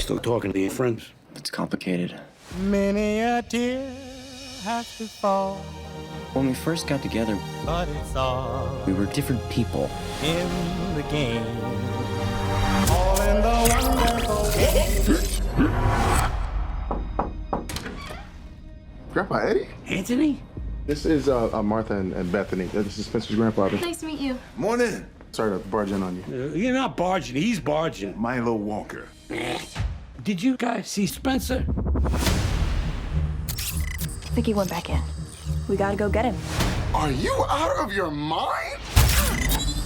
still talking to your friends? It's complicated. Many a tear has to fall, When we first got together, but it's all we were different people. in the game. All in the wonderful Grandpa Eddie? Anthony? This is Martha and Bethany. This is Spencer's grandfather. Nice to meet you. Morning, Sorry to barge in on you. You're not barging, he's barging. Milo Walker. Did you guys see Spencer? I think he went back in. We gotta go get him. Are you out of your mind?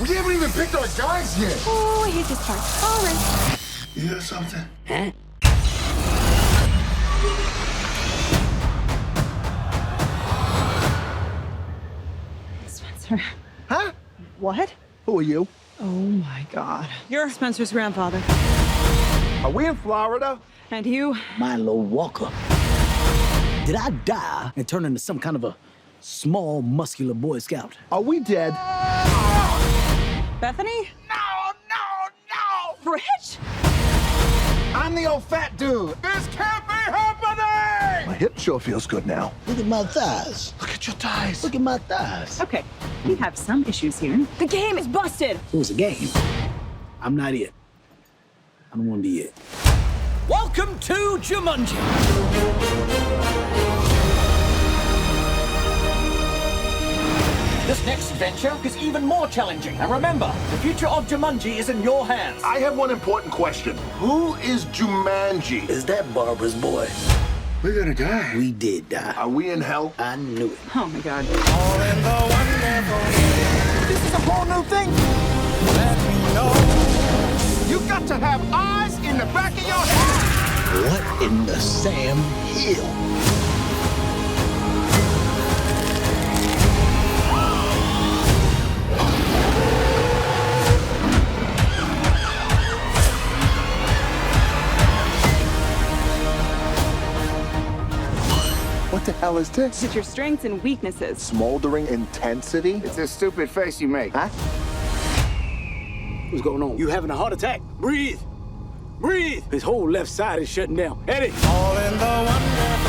We haven't even picked our guys yet. Oh, I hate this part. All right. You hear something? Huh? Spencer. Huh? What? Who are you? Oh my God. You're Spencer's grandfather. Are we in Florida? And you? Milo Walker. Did I die and turn into some kind of a small, muscular Boy Scout? Are we dead? Bethany? No! Rich? I'm the old fat dude. This can't be happening! My hip sure feels good now. Look at my thighs. Look at your thighs. Look at my thighs. Okay, we have some issues here. The game is busted. It was a game. I'm not it. I don't want to be it. Welcome to Jumanji. This next venture is even more challenging. And remember, the future of Jumanji is in your hands. I have one important question. Who is Jumanji? Is that Barbara's boy? We're gonna die. We did die. Are we in hell? I knew it. Oh my God. all in the wonderful. This is a whole new thing. Let me know. You got to have eyes in the back of your head. What in the Sam Hill? What the hell is this? It's your strengths and weaknesses. Smoldering intensity? It's a stupid face you make. Huh? What's going on? You having a heart attack? Breathe. Breathe. His whole left side is shutting down. Eddie. All in the wonderful.